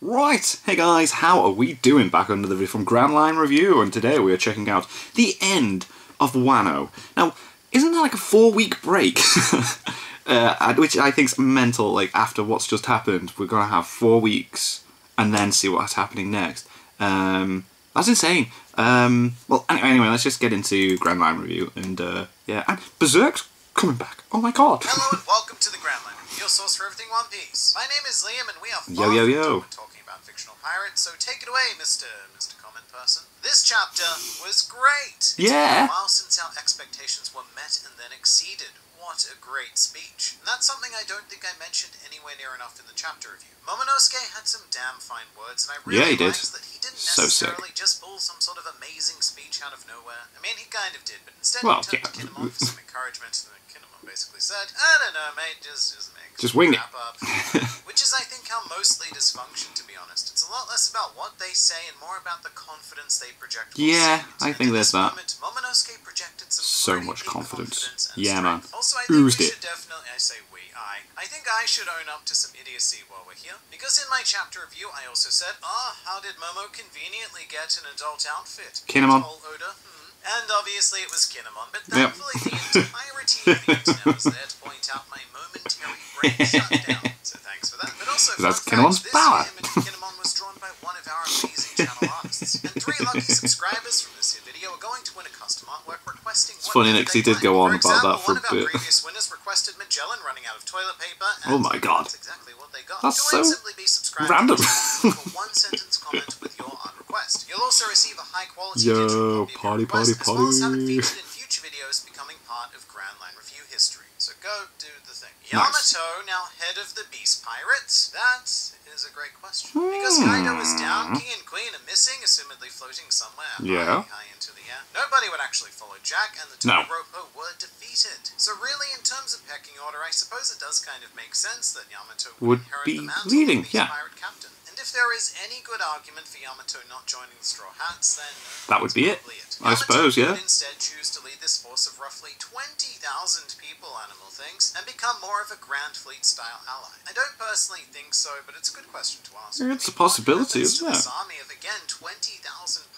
Right, hey guys, how are we doing? Back under the video from Grand Line Review, and today we are checking out The End of Wano. Now, isn't that like a 4-week break? Which I think's mental, like after what's just happened, we're gonna have 4 weeks and then see what's happening next. That's insane. Well, anyway, let's just get into Grand Line Review, and yeah, and Berserk's coming back. Oh my god. Hello and welcome to the Grand Line Review, your source for everything One Piece. My name is Liam and we are talking about fictional pirates, so take it away, Mr. Common Person. This chapter was great. It's been a while since our expectations were met and then exceeded. What a great speech. And that's something I don't think I mentioned anywhere near enough in the chapter review. Momonosuke had some damn fine words, and I realized that he didn't necessarily just pull some sort of amazing speech out of nowhere. I mean, he kind of did, but instead he turned to Kinemon for some encouragement, and Kinemon basically said, I don't know, mate, just wing it. Up. Which is, I think, how most leaders function, to be honest. It's a lot less about what they say and more about the confidence they project. Yeah, I think there's that. Momonosuke projected some so much confidence. Yeah, man. Also, I think we should definitely, I think I should own up to some idiocy while we're here. Because in my chapter review, I also said, how did Momo conveniently get an adult outfit? Kinemon. And obviously it was Kinemon, but thankfully the entirety of the internet was there to point out my momentary brain shutdown. So thanks for that. But also, that's Kinemon's power. Kinemon was drawn by one of our amazing channel artists. And 3 lucky subscribers from this here video are going to win a custom artwork requesting it's funny, because he did go on about that for a bit. One of our previous winners requested Magellan running out of toilet paper, and oh my god. That's exactly what they got. That's so simply be subscribed random. For one-sentence comment with your art request. You'll also receive a high-quality digital copy of your request, as well as have it featured in future videos, becoming part of Grand Line Review history. So go do the thing. Yamato, now head of the Beast Pirates? That is a great question. Because Kaido is down, King and Queen are missing, assumedly floating somewhere high into the air. Nobody would actually follow Jack, and the Todoropo were defeated. So really, in terms of pecking order, I suppose it does kind of make sense that Yamato would be the mantle of the Beast Pirate Captain. And if there is any good argument for Yamato not joining the Straw Hats, then that would be it. I suppose, yeah. Would instead choose to lead this force of roughly 20,000 people, animal things, and become more of a Grand Fleet-style ally. I don't personally think so, but it's a good question to ask. It's a possibility, isn't it? This army of, again, 20,000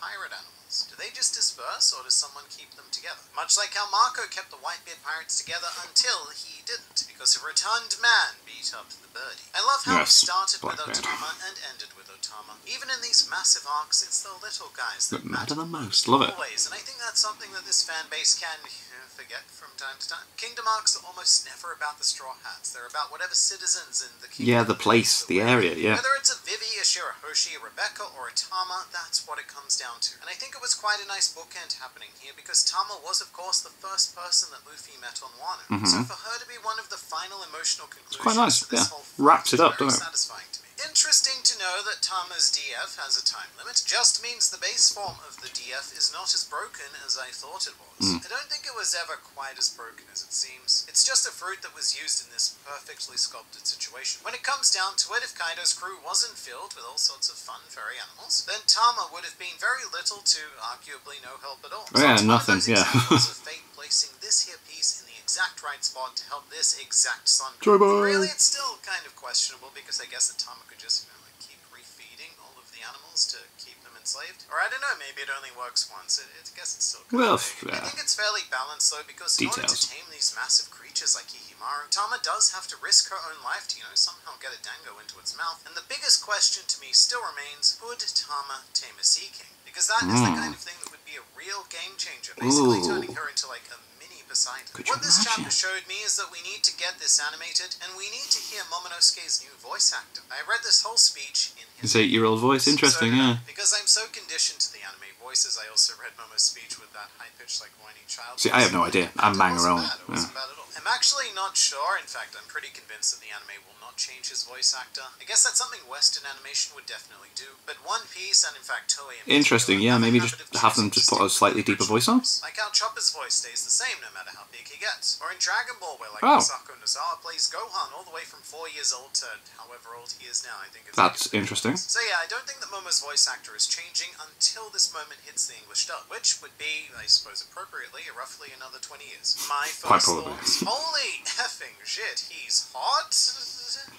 pirate animals. Do they just disperse, or does someone keep them together? Much like how Marco kept the Whitebeard pirates together until he didn't, because a rotund man beat up the birdie. I love how it started with Otama and ended with Otama. Even in these massive arcs, it's the little guys that matter the most. Love it. Always, and I think that's something that this fan base can forget from time to time. Kingdom arcs are almost never about the Straw Hats. They're about whatever citizens in the kingdom. Yeah, the place, the area, Whether it's a Vivi, a Shirahoshi, a Rebecca, or a Tama, that's what it comes down to. And I think it was quite a nice bookend happening here, because Tama was, of course, the first person that Luffy met on Wano. So for her to be one of the final emotional conclusions, quite nice, to this whole wraps it up, doesn't it? Satisfying to me. Interesting to know that Tama's DF has a time limit. Just means the base form of the DF is not as broken as I thought it was. I don't think it was ever quite as broken as it seems. It's just a fruit that was used in this perfectly sculpted situation. When it comes down to it, if Kaido's crew wasn't filled with all sorts of fun furry animals, then Tama would have been very little to arguably no help at all. Nothing, of fate placing this here piece in the exact right spot to help this exact sun. Really, it's still kind of questionable, because I guess that Tama could just, keep refeeding all of the animals to keep them enslaved. Or I don't know, maybe it only works once. I guess it's still kind of vague. I think it's fairly balanced, though, because in order to tame these massive creatures like Hihimaru, Tama does have to risk her own life to, somehow get a dango into its mouth. And the biggest question to me still remains, would Tama tame a Sea King? Because that is the kind of thing that would be a real game changer, basically turning her into like a mini Poseidon. What this chapter showed me is that we need to get this animated, and we need to hear Momonosuke's new voice actor. I read this whole speech in his 8-year-old voice, interesting, because I'm so conditioned to the anime voices, I also read Momo's speech with that high-pitched, like, whiny child. See, I have no idea. I'm banging around. It wasn't bad at all. I'm actually not sure. In fact, I'm pretty convinced that the anime will not change his voice actor. I guess that's something Western animation would definitely do. But One Piece and, in fact, Toei... Interesting, yeah, maybe just have them just put a slightly deeper voice on? Like how Chopper's voice stays the same no matter how big he gets. Or in Dragon Ball, where, like, Masako Nozawa plays Gohan all the way from 4 years old to however old he is now. I think it's... That's interesting. So yeah, I don't think that Momo's voice actor is changing until this moment hits the English dub, which would be, I suppose appropriately, roughly another 20 years. My first thoughts. Holy effing shit, he's hot!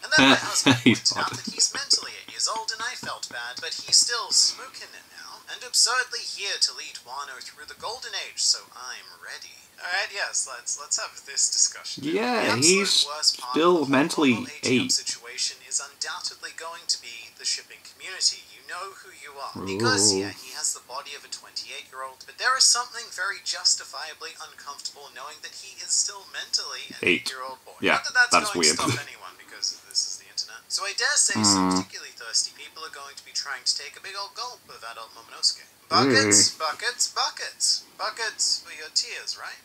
And then my husband points out that he's mentally 8 years years old and I felt bad, but he's still smoking it now, and absurdly here to lead Wano through the golden age, so I'm ready. Alright, yes, let's have this discussion. Yeah, he's still mentally 8. Situation is undoubtedly going to be the shipping community. You know who you are. Because, yeah, he has the body of a 28-year-old, but there is something very justifiably uncomfortable knowing that he is still mentally an 8-year-old boy. Yeah, not that that's going weird. to stop anyone, because this is the internet. So I dare say some particularly thirsty people are going to be trying to take a big old gulp of adult Momonosuke. Buckets, buckets, buckets. Buckets for your tears, right?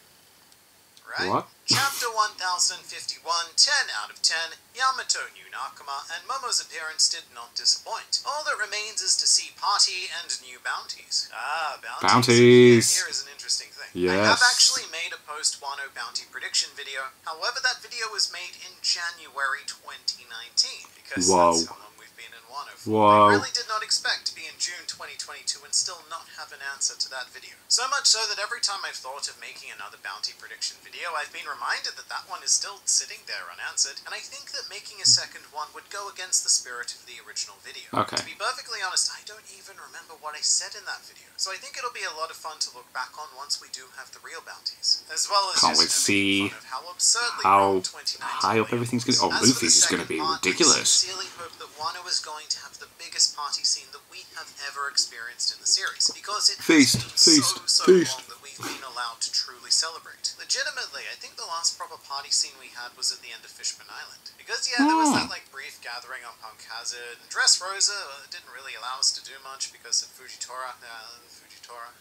Right? What? Chapter 1051, 10 out of 10, Yamato knew Nakama, and Momo's appearance did not disappoint. All that remains is to see party and new bounties. Ah, bounties. Here is an interesting thing. Yes. I have actually made a post-Wano bounty prediction video, however that video was made in January 2019, because that's how long we've been in Wano for. I really did not expect to be in June 2022 and still not have an answer to that video. So much so that every time I've thought of making another bounty prediction video, I've been reminded that that one is still sitting there unanswered, and I think that making a second one would go against the spirit of the original video. Okay. To be perfectly honest, I don't even remember what I said in that video, so I think it'll be a lot of fun to look back on once we do have the real bounties, as well as can't just wait to see fun of how absurdly how wrong 2019 high up everything's going to... Oh, Luffy's is going to be ridiculous. I sincerely hope that Wano is going to have the biggest party scene that we have ever experienced in the series, because it has been so long that we've been allowed to truly celebrate. Legitimately, I think the last proper party scene we had was at the end of Fishman Island. Because, yeah, there was that, like, brief gathering on Punk Hazard, and Dressrosa didn't really allow us to do much because of Fujitora.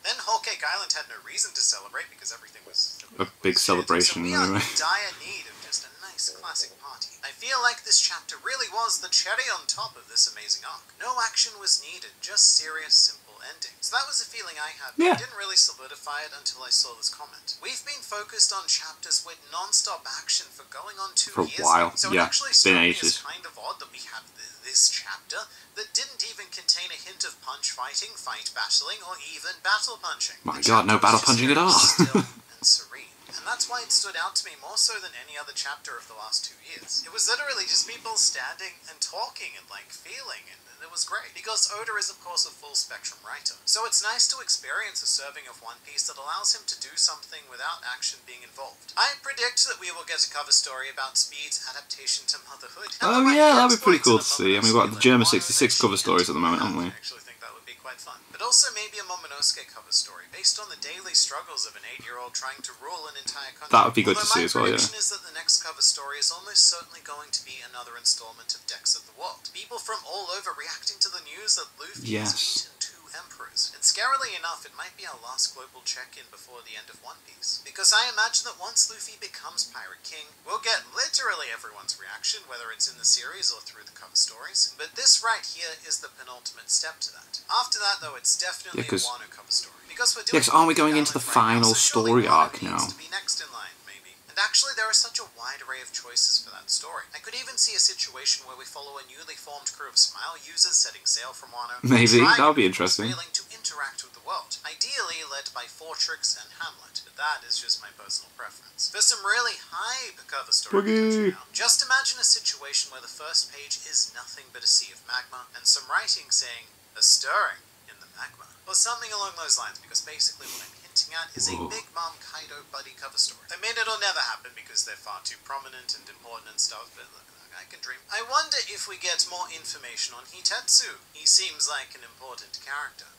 Then Whole Cake Island had no reason to celebrate because everything was... A big celebration, so we are anyway. in dire need of just a nice classic party. I feel like this chapter really was the cherry on top of this amazing arc. No action was needed, just serious, simple ending. So that was a feeling I had, but I didn't really solidify it until I saw this comment. We've been focused on chapters with non-stop action for going on 2 For a years while, now. So yeah. it actually struck me Ages. as kind of odd that we have this chapter that didn't even contain a hint of punch fighting, fight battling, or even battle punching. My god, no battle punching at all. Still and serene. And that's why it stood out to me more so than any other chapter of the last 2 years. It was literally just people standing and talking and, like, feeling, and it was great. Because Oda is, of course, a full-spectrum writer. So it's nice to experience a serving of One Piece that allows him to do something without action being involved. I predict that we will get a cover story about Speed's adaptation to motherhood. Oh yeah, that'd be pretty cool to see. I mean, we've got the German 66 cover stories at the moment, haven't we? I actually think that would be quite fun. But also maybe a Momonosuke cover story, based on the daily struggles of an 8-year-old trying to rule an entire country. That would be good to see as well, yeah. My prediction is that the next cover story is almost certainly going to be another installment of Decks of the World. People from all over reacting to the news that Luffy has beaten 2 emperors. And scarily enough, it might be our last global check-in before the end of One Piece. Because I imagine that once Luffy becomes Pirate King, we'll get literally everyone's reaction, whether it's in the series or through the cover stories. But this right here is the penultimate step to that. After that, though, it's definitely a Wano cover story. Because we're doing aren't we going into the final story arc now? To be next in line, maybe. And actually, there is such a wide array of choices for that story. I could even see a situation where we follow a newly formed crew of Smile users setting sail from Wano. Maybe, that would be interesting. Failing to interact with the world, ideally led by Fortrix and Hamlet. But that is just my personal preference. For some really hype cover story now, just imagine a situation where the first page is nothing but a sea of magma, and some writing saying, "a stirring in the magma." Or something along those lines, because basically what I'm hinting at is a Big Mom Kaido buddy cover story. I mean, it'll never happen because they're far too prominent and important and stuff, but look, I can dream. I wonder if we get more information on Hitetsu. He seems like an important character.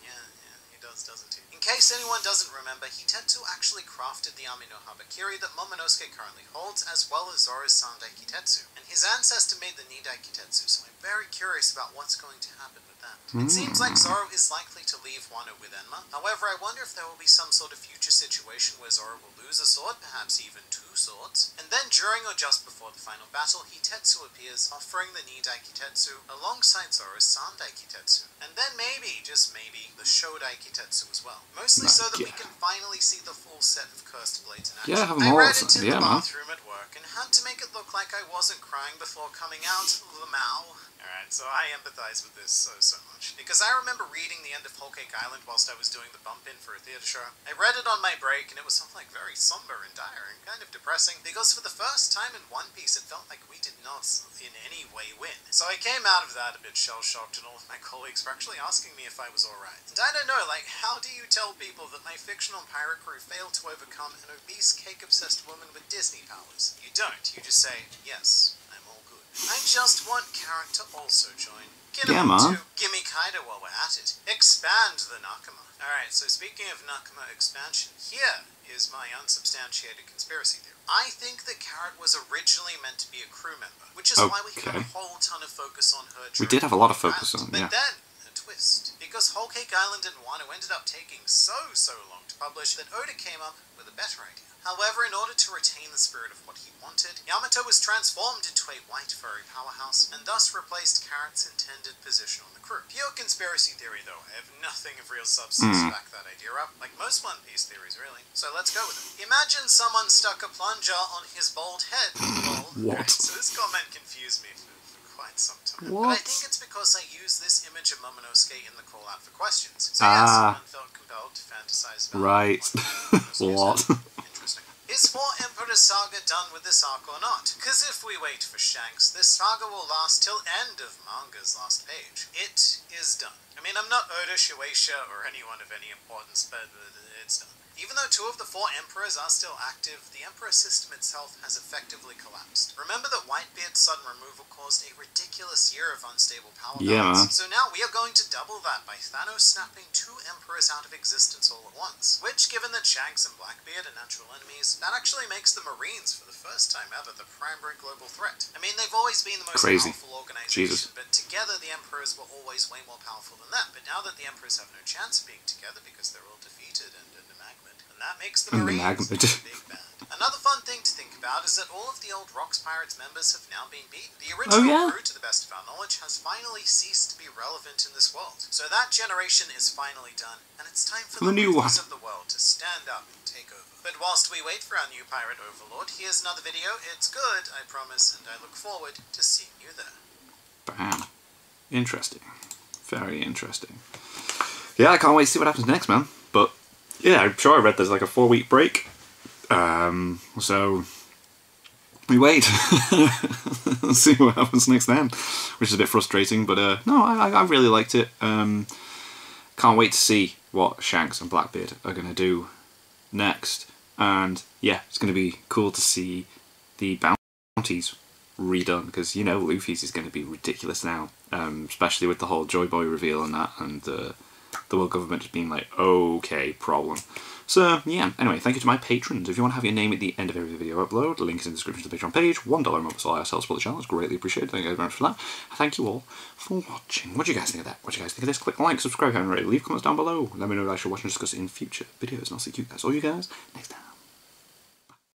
Yeah, he does, doesn't he? In case anyone doesn't remember, Hitetsu actually crafted the Ami no Habakiri that Momonosuke currently holds, as well as Zoro's Sandai Kitetsu. And his ancestor made the Nidai Kitetsu, so I'm very curious about what's going to happen with that. It seems like Zoro is likely to leave Wano with Enma. However, I wonder if there will be some sort of future situation where Zoro will lose a sword, perhaps even 2 swords. And then during or just before the final battle, Hitetsu appears, offering the Nidai Kitetsu alongside Zoro's Sandai Kitetsu. And then maybe, just maybe, the Shodai Kitetsu as well. Mostly so that we can finally see the full set of cursed blades in action. Yeah, have them all. I read it in the bathroom at work and had to make it look like I wasn't crying before coming out. Lamau. Alright, so I empathize with this so much. Because I remember reading The End of Whole Cake Island whilst I was doing the bump-in for a theatre show. I read it on my break, and it was something like very somber and dire and kind of depressing, because for the first time in One Piece it felt like we did not in any way win. So I came out of that a bit shell-shocked, and all of my colleagues were actually asking me if I was alright. And I don't know, like, how do you tell people that my fictional pirate crew failed to overcome an obese, cake-obsessed woman with Disney powers? You don't. You just say, yes, I'm all good. I just want Carrot to also join. Get him to Gimme Kaido while we're at it. Expand the Nakama. Alright, so speaking of Nakama expansion, here is my unsubstantiated conspiracy theory. I think that Carrot was originally meant to be a crew member, which is why we had a whole ton of focus on her. We did have a lot of focus on, yeah. But then, a twist. Because Whole Cake Island and Wano ended up taking so long to publish that Oda came up with a better idea. However, in order to retain the spirit of what he wanted, Yamato was transformed into a white furry powerhouse, and thus replaced Carrot's intended position on the crew. Pure conspiracy theory, though. I have nothing of real substance to back that idea up, like most One Piece theories, really. So let's go with it. Imagine someone stuck a plunger on his bald head. What? So this comment confused me for quite some time. What? But I think it's because I used this image of Momonosuke in the call out for questions. So yeah, someone felt compelled to fantasize about What? Interesting. Is 4 Emperors Saga done with this arc or not? Because if we wait for Shanks, this saga will last till end of manga's last page. It is done. I mean, I'm not Oda, Shueisha, or anyone of any importance, but it's done. Even though 2 of the 4 Emperors are still active, the Emperor system itself has effectively collapsed. Remember that Whitebeard's sudden removal caused a ridiculous year of unstable power balance? So now we are going to double that by Thanos snapping 2 Emperors out of existence all at once. Which, given that Shanks and Blackbeard are natural enemies, that actually makes the Marines, for the first time ever, the primary global threat. I mean, they've always been the most powerful organization, but together the Emperors were always way more powerful than them. But now that the Emperors have no chance of being together because they're all defeated and magma, and that makes the Marines big bad. Another fun thing to think about is that all of the old Rocks Pirates members have now been beaten. The original crew, to the best of our knowledge, has finally ceased to be relevant in this world. So that generation is finally done, and it's time for the new ones of the world to stand up and take over. But whilst we wait for our new pirate overlord, here's another video. It's good, I promise, and I look forward to seeing you there. Bam. Interesting. Very interesting. Yeah, I can't wait to see what happens next, man. But yeah, I'm sure I read there's like a 4-week break. So we wait. Let's see what happens next then. Which is a bit frustrating, but no, I really liked it. Can't wait to see what Shanks and Blackbeard are going to do next. And yeah, it's going to be cool to see the bounties redone, because you know Luffy's is going to be ridiculous now, especially with the whole Joy Boy reveal and that, and the world government just being like, okay, problem. So yeah, anyway, thank you to my patrons. If you want to have your name at the end of every video upload, the link is in the description to the Patreon page. $1 a month for ourselves for the channel. It's greatly appreciated. Thank you guys very much for that. Thank you all for watching. What do you guys think of that? What do you guys think of this? Click like, subscribe if you haven't already. Leave comments down below. Let me know what I should watch and discuss in future videos, and I'll see you guys, all you guys, next time.